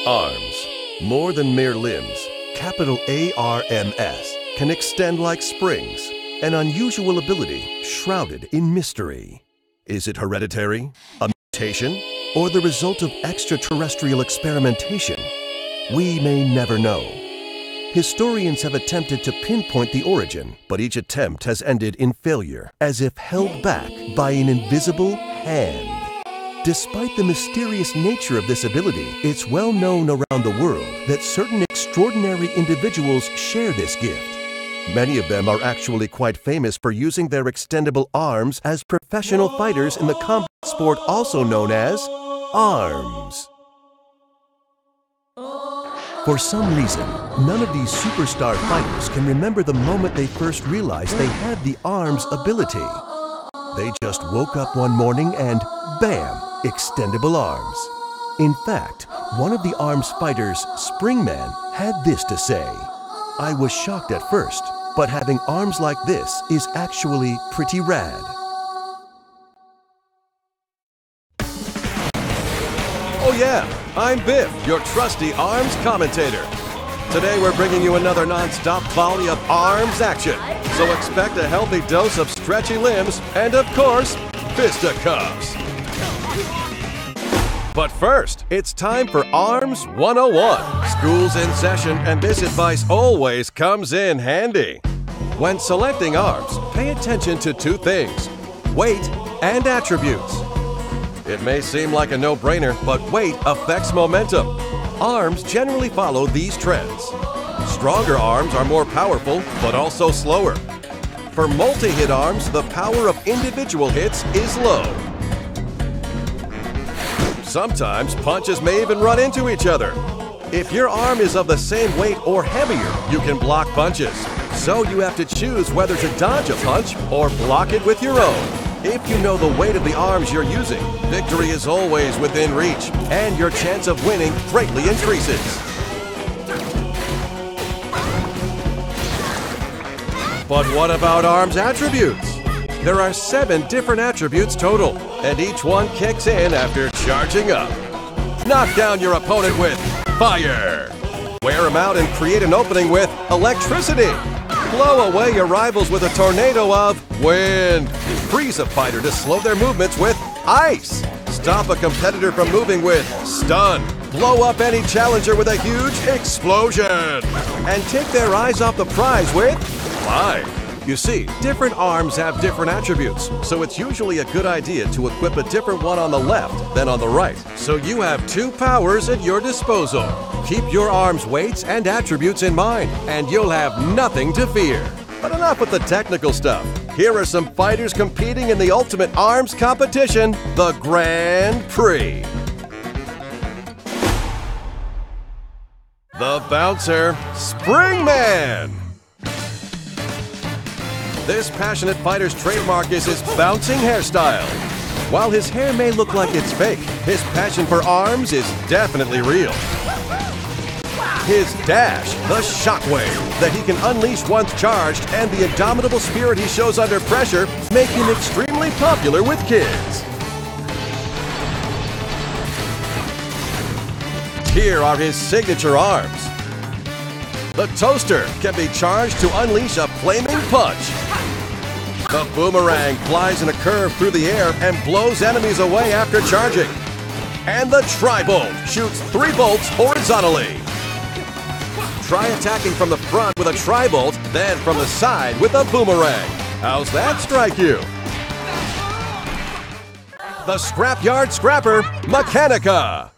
Arms. More than mere limbs, capital ARMS can extend like springs, an unusual ability shrouded in mystery. Is it hereditary, a mutation, or the result of extraterrestrial experimentation? We may never know. Historians have attempted to pinpoint the origin, but each attempt has ended in failure, as if held back by an invisible hand. Despite the mysterious nature of this ability, it's well known around the world that certain extraordinary individuals share this gift. Many of them are actually quite famous for using their extendable arms as professional fighters in the combat sport also known as arms. For some reason, none of these superstar fighters can remember the moment they first realized they had the arms ability. They just woke up one morning and bam! Extendable arms. In fact, one of the arms fighters, Springman, had this to say: "I was shocked at first, but having arms like this is actually pretty rad." Oh yeah, I'm Biff, your trusty arms commentator. Today we're bringing you another non-stop volley of arms action. So expect a healthy dose of stretchy limbs and, of course, fisticuffs. But first, it's time for Arms 101. School's in session and this advice always comes in handy. When selecting arms, pay attention to two things: weight and attributes. It may seem like a no-brainer, but weight affects momentum. Arms generally follow these trends. Stronger arms are more powerful, but also slower. For multi-hit arms, the power of individual hits is low. Sometimes punches may even run into each other. If your arm is of the same weight or heavier, you can block punches. So you have to choose whether to dodge a punch or block it with your own. If you know the weight of the arms you're using, victory is always within reach, and your chance of winning greatly increases. But what about arms attributes? There are 7 different attributes total, and each one kicks in after charging up. Knock down your opponent with fire. Wear him out and create an opening with electricity. Blow away your rivals with a tornado of wind. Freeze a fighter to slow their movements with ice. Stop a competitor from moving with stun. Blow up any challenger with a huge explosion. And take their eyes off the prize with fly. You see, different arms have different attributes, so it's usually a good idea to equip a different one on the left than on the right, so you have 2 powers at your disposal. Keep your arms' weights and attributes in mind, and you'll have nothing to fear. But enough with the technical stuff. Here are some fighters competing in the ultimate arms competition, the Grand Prix. The bouncer, Springman. This passionate fighter's trademark is his bouncing hairstyle. While his hair may look like it's fake, his passion for arms is definitely real. His dash, the shockwave that he can unleash once charged, and the indomitable spirit he shows under pressure make him extremely popular with kids. Here are his signature arms. The toaster can be charged to unleash a flaming punch. The boomerang flies in a curve through the air and blows enemies away after charging. And the tri-bolt shoots 3 bolts horizontally. Try attacking from the front with a tri-bolt, then from the side with a boomerang. How's that strike you? The Scrapyard Scrapper, Mechanica.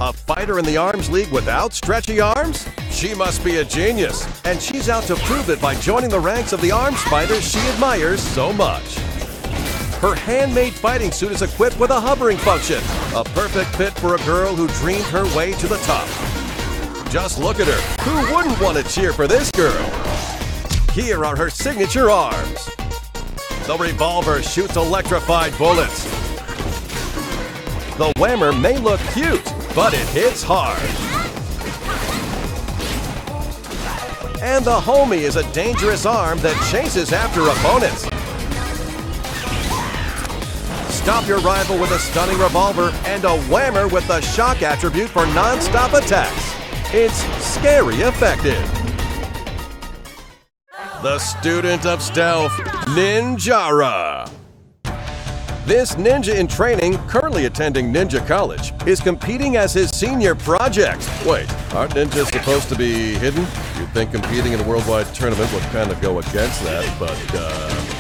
A fighter in the Arms League without stretchy arms? She must be a genius, and she's out to prove it by joining the ranks of the arms fighters she admires so much. Her handmade fighting suit is equipped with a hovering function, a perfect fit for a girl who dreamed her way to the top. Just look at her. Who wouldn't want to cheer for this girl? Here are her signature arms. The revolver shoots electrified bullets. The Whammer may look cute, but it hits hard. And the Homie is a dangerous arm that chases after opponents. stop your rival with a stunning revolver and a whammer with the shock attribute for non-stop attacks. It's scary effective. The student of stealth, Ninjara. This ninja in training, currently attending Ninja College, is competing as his senior project. Wait, aren't ninjas supposed to be hidden? You'd think competing in a worldwide tournament would kind of go against that, but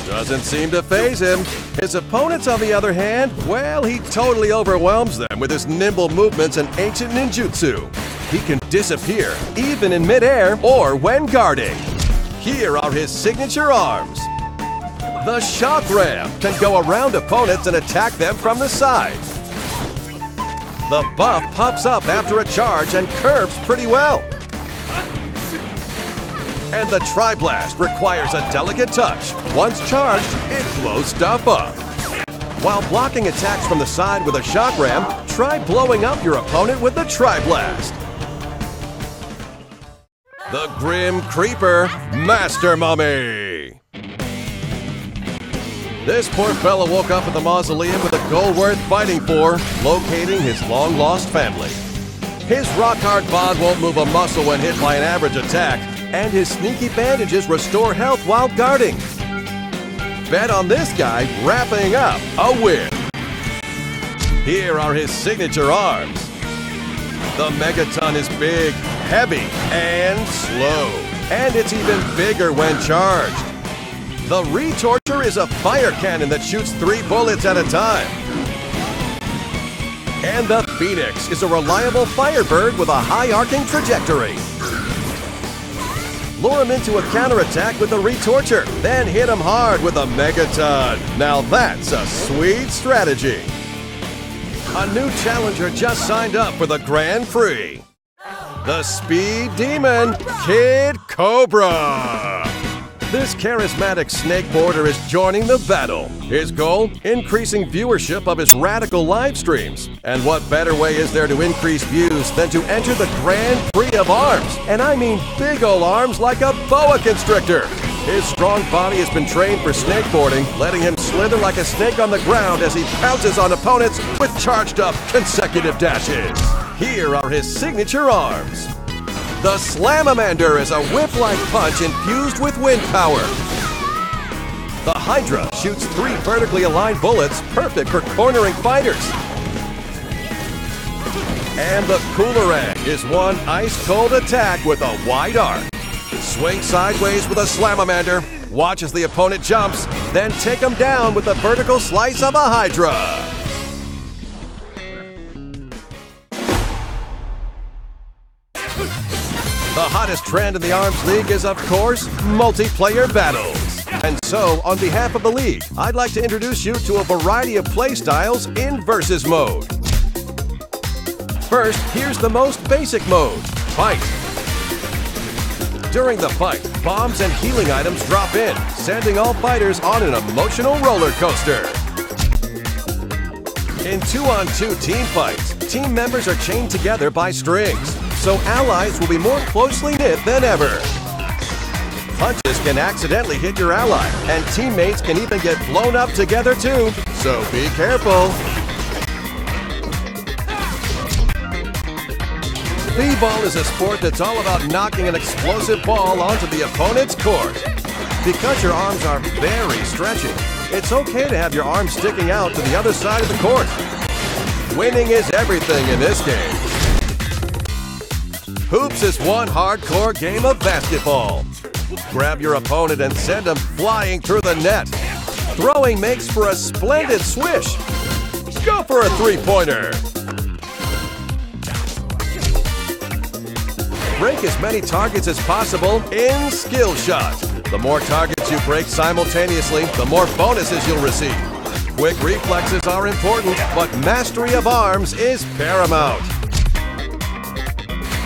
doesn't seem to faze him. His opponents, on the other hand, well, he totally overwhelms them with his nimble movements and ancient ninjutsu. He can disappear, even in midair or when guarding. Here are his signature arms. The Shock Ram can go around opponents and attack them from the side. The buff pops up after a charge and curves pretty well. And the Tri-Blast requires a delicate touch. Once charged, it blows stuff up. While blocking attacks from the side with a Shock Ram, try blowing up your opponent with the Tri-Blast. The Grim Creeper, Master Mummy. This poor fella woke up at the mausoleum with a goal worth fighting for, locating his long-lost family. His rock-hard bod won't move a muscle when hit by an average attack, and his sneaky bandages restore health while guarding. Bet on this guy wrapping up a win. Here are his signature arms. The Megaton is big, heavy, and slow, and it's even bigger when charged. The Retorture is a fire cannon that shoots 3 bullets at a time. And the Phoenix is a reliable firebird with a high arcing trajectory. Lure him into a counterattack with the Retorture, then hit him hard with a Megaton. Now that's a sweet strategy. A new challenger just signed up for the Grand Prix. The Speed Demon, Kid Cobra. This charismatic snakeboarder is joining the battle. His goal? Increasing viewership of his radical live streams. And what better way is there to increase views than to enter the Grand Prix of arms? And I mean big ol' arms like a boa constrictor. His strong body has been trained for snakeboarding, letting him slither like a snake on the ground as he pounces on opponents with charged up consecutive dashes. Here are his signature arms. The Slamamander is a whip-like punch infused with wind power. The Hydra shoots 3 vertically aligned bullets, perfect for cornering fighters. And the Coolerang is one ice-cold attack with a wide arc. Swing sideways with a Slamamander, watch as the opponent jumps, then take him down with the vertical slice of a Hydra. The hottest trend in the ARMS League is, of course, multiplayer battles. And so, on behalf of the league, I'd like to introduce you to a variety of playstyles in Versus mode. First, here's the most basic mode, Fight. During the fight, bombs and healing items drop in, sending all fighters on an emotional roller coaster. In 2-on-2 team fights, team members are chained together by strings, so allies will be more closely knit than ever. Punches can accidentally hit your ally, and teammates can even get blown up together too, so be careful. B-ball is a sport that's all about knocking an explosive ball onto the opponent's court. Because your arms are very stretchy, it's okay to have your arms sticking out to the other side of the court. Winning is everything in this game. Hoops is one hardcore game of basketball. Grab your opponent and send him flying through the net. Throwing makes for a splendid swish. Go for a 3-pointer. Break as many targets as possible in Skill Shot. The more targets you break simultaneously, the more bonuses you'll receive. Quick reflexes are important, but mastery of arms is paramount.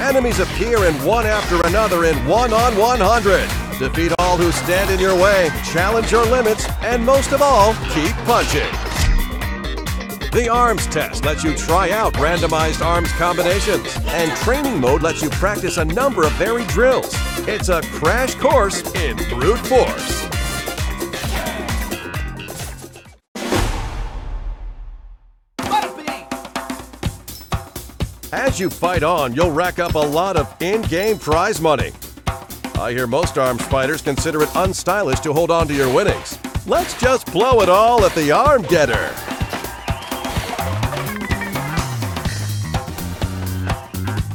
Enemies appear in one after another in 1-on-100. Defeat all who stand in your way, challenge your limits, and most of all, keep punching. The ARMS test lets you try out randomized arms combinations, and training mode lets you practice a number of varied drills. It's a crash course in brute force. As you fight on, you'll rack up a lot of in-game prize money. I hear most arms fighters consider it unstylish to hold on to your winnings. Let's just blow it all at the Arm Getter.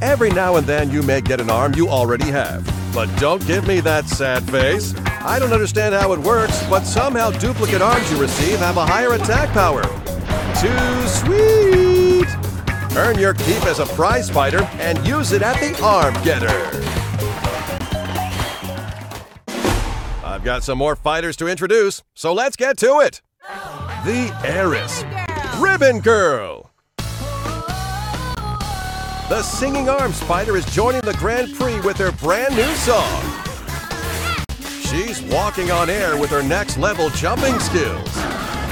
Every now and then you may get an arm you already have. But don't give me that sad face. I don't understand how it works, but somehow duplicate arms you receive have a higher attack power. Too sweet! Earn your keep as a prize fighter and use it at the Arm Getter. I've got some more fighters to introduce, so let's get to it. The Heiress, Ribbon Girl. The singing arms fighter is joining the Grand Prix with her brand new song. She's walking on air with her next level jumping skills.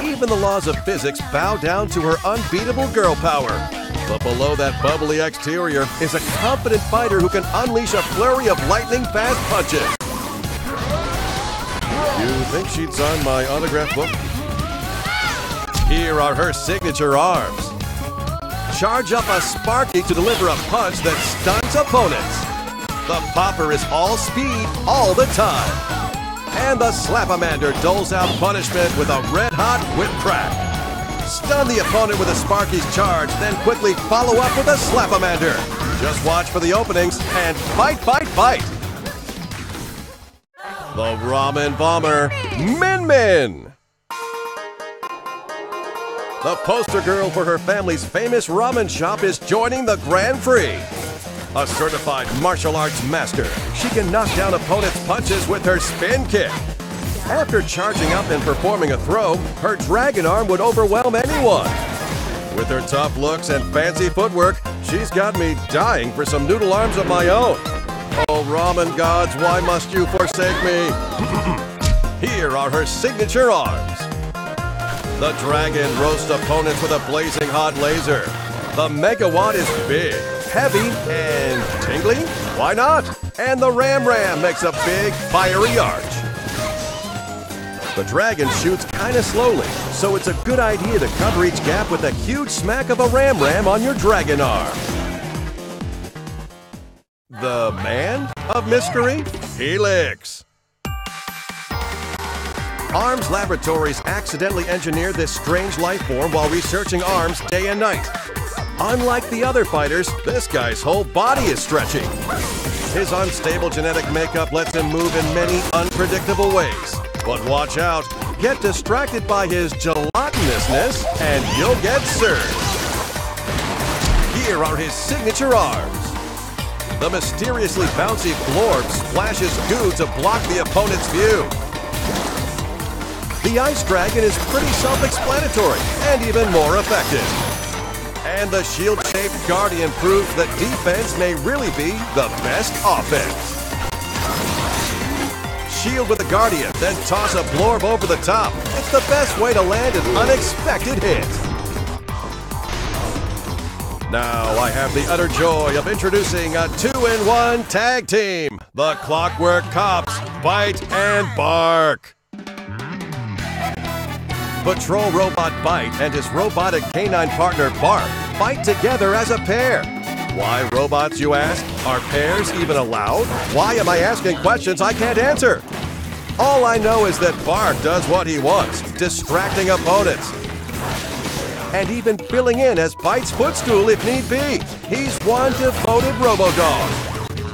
Even the laws of physics bow down to her unbeatable girl power. But below that bubbly exterior is a confident fighter who can unleash a flurry of lightning-fast punches. You think she'd sign my autograph book? Here are her signature arms. Charge up a Sparky to deliver a punch that stuns opponents. The Popper is all speed all the time. And the Slap-O-Mander doles out punishment with a red-hot whip crack. Stun the opponent with a Sparky's charge, then quickly follow up with a Slap-O-Mander. Just watch for the openings and fight, fight, fight. The Ramen Bomber, Min Min. The poster girl for her family's famous ramen shop is joining the Grand Prix. A certified martial arts master, she can knock down opponents' punches with her spin kick. After charging up and performing a throw, her dragon arm would overwhelm anyone. With her tough looks and fancy footwork, she's got me dying for some noodle arms of my own. Oh, ramen gods, why must you forsake me? Here are her signature arms. The dragon roasts opponents with a blazing hot laser. The Megawatt is big, heavy, and tingly? Why not? And the Ram Ram makes a big, fiery arch. The dragon shoots kinda slowly, so it's a good idea to cover each gap with a huge smack of a Ram Ram on your dragon arm. The Man of Mystery, Helix. ARMS Laboratories accidentally engineered this strange life form while researching arms day and night. Unlike the other fighters, this guy's whole body is stretching. His unstable genetic makeup lets him move in many unpredictable ways. But watch out, get distracted by his gelatinousness and you'll get served. Here are his signature arms. The mysteriously bouncy Blorb splashes goo to block the opponent's view. The Ice Dragon is pretty self-explanatory and even more effective. And the shield-shaped Guardian proves that defense may really be the best offense. Shield with the Guardian, then toss a Blorb over the top. It's the best way to land an unexpected hit. Now I have the utter joy of introducing a 2-in-1 tag team, the Clockwork Cops, Bite and Bark. Patrol Robot Bite and his robotic canine partner Bark fight together as a pair. Why robots, you ask? Are pairs even allowed? Why am I asking questions I can't answer? All I know is that Bark does what he wants, distracting opponents. And even filling in as Bite's footstool if need be. He's one devoted Robo-Dog.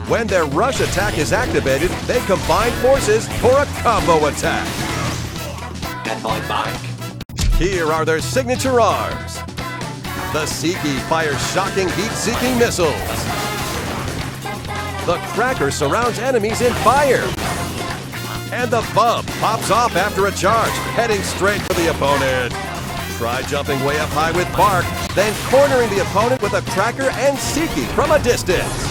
When their rush attack is activated, they combine forces for a combo attack. And my bike. Here are their signature arms. The Seekie fires shocking heat-seeking missiles. The Cracker surrounds enemies in fire. And the Bub pops off after a charge, heading straight for the opponent. Try jumping way up high with Bark, then cornering the opponent with a Cracker and Seekie from a distance.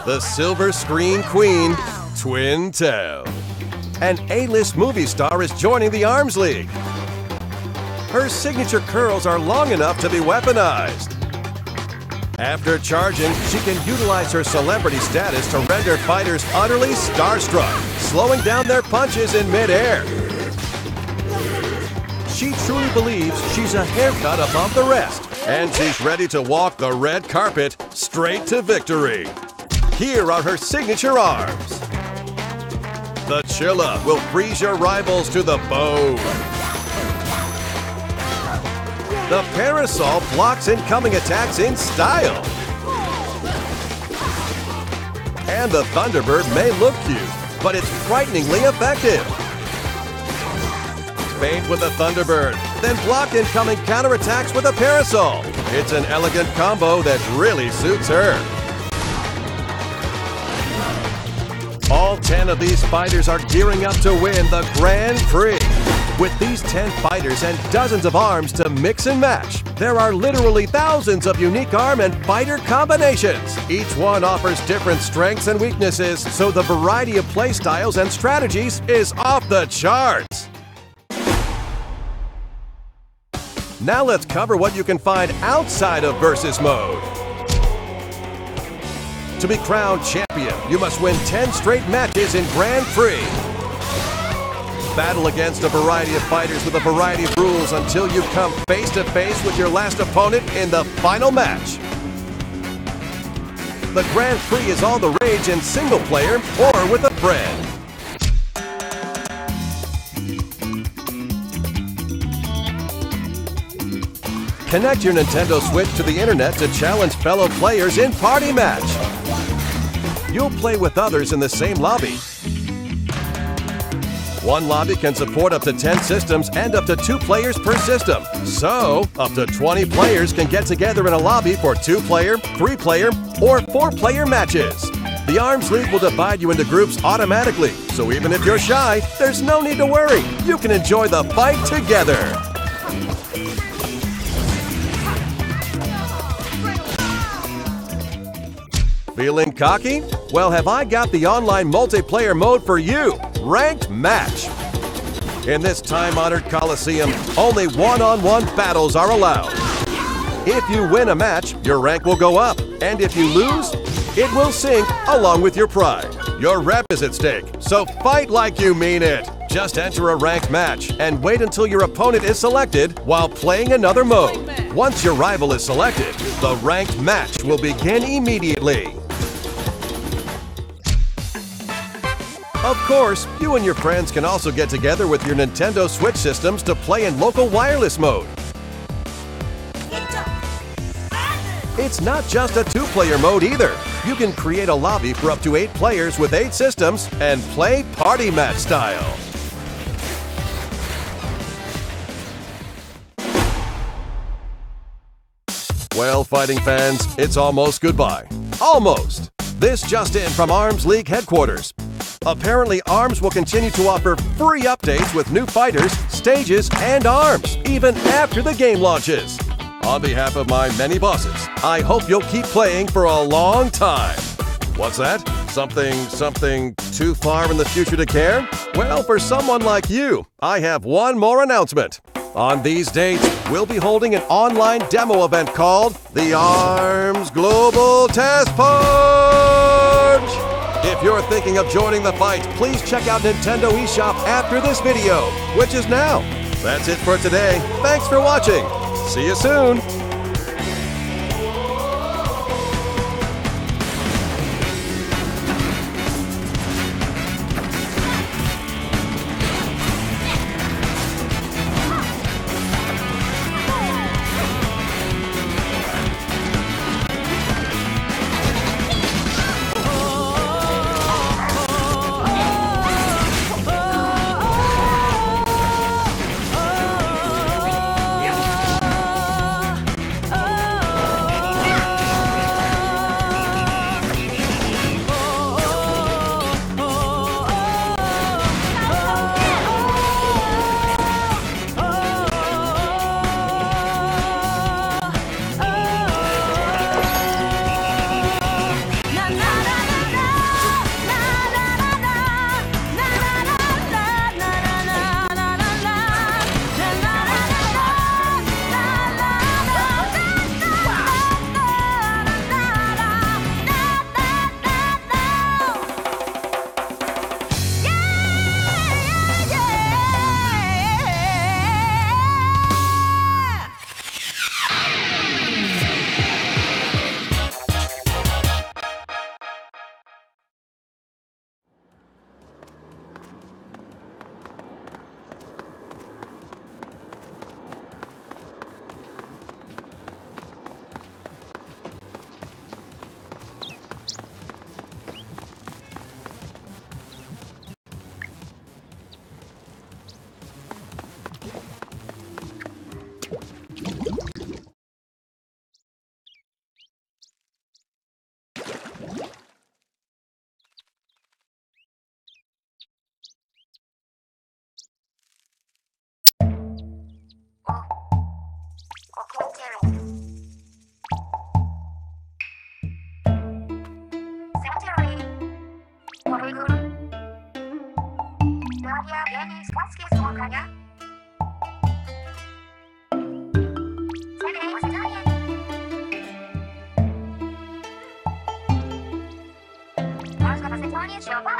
The Silver Screen Queen, Twin-Tail. An A-list movie star is joining the Arms League. Her signature curls are long enough to be weaponized. After charging, she can utilize her celebrity status to render fighters utterly starstruck, slowing down their punches in midair. She truly believes she's a haircut above the rest, And she's ready to walk the red carpet straight to victory. Here are her signature arms. The Chilla will freeze your rivals to the bone. The Parasol blocks incoming attacks in style. And the Thunderbird may look cute, but it's frighteningly effective. Feint with the Thunderbird, then block incoming counterattacks with a Parasol. It's an elegant combo that really suits her. All 10 of these fighters are gearing up to win the Grand Prix. With these 10 fighters and dozens of arms to mix and match, there are literally thousands of unique arm and fighter combinations. Each one offers different strengths and weaknesses, so the variety of play styles and strategies is off the charts. Now let's cover what you can find outside of Versus Mode. To be crowned champion, you must win 10 straight matches in Grand Prix. Battle against a variety of fighters with a variety of rules until you come face to face with your last opponent in the final match. The Grand Prix is all the rage in single player or with a friend. Connect your Nintendo Switch to the internet to challenge fellow players in Party Match. You'll play with others in the same lobby. One lobby can support up to 10 systems and up to 2 players per system. So, up to 20 players can get together in a lobby for 2-player, 3-player, or 4-player matches. The Arms League will divide you into groups automatically, so even if you're shy, there's no need to worry. You can enjoy the fight together. Feeling cocky? Well, have I got the online multiplayer mode for you, Ranked Match. In this time-honored Coliseum, only one-on-one battles are allowed. If you win a match, your rank will go up, and if you lose, it will sink along with your pride. Your rep is at stake, so fight like you mean it. Just enter a ranked match and wait until your opponent is selected while playing another mode. Once your rival is selected, the ranked match will begin immediately. Of course, you and your friends can also get together with your Nintendo Switch systems to play in local wireless mode. It's not just a 2-player mode either. You can create a lobby for up to 8 players with 8 systems and play Party Match style. Well, fighting fans, it's almost goodbye. Almost! This just in from Arms League headquarters. Apparently, ARMS will continue to offer free updates with new fighters, stages, and arms, even after the game launches. On behalf of my many bosses, I hope you'll keep playing for a long time. What's that? Something too far in the future to care? Well, for someone like you, I have one more announcement. On these dates, we'll be holding an online demo event called the ARMS Global Test Punch! If you're thinking of joining the fight, please check out Nintendo eShop after this video, which is now. That's it for today. Thanks for watching. See you soon. cemetery. Porygon. Nadia Bieni Składzkie Spotkania. Ceny pozytanie. Masz kapacytowanie czy opa?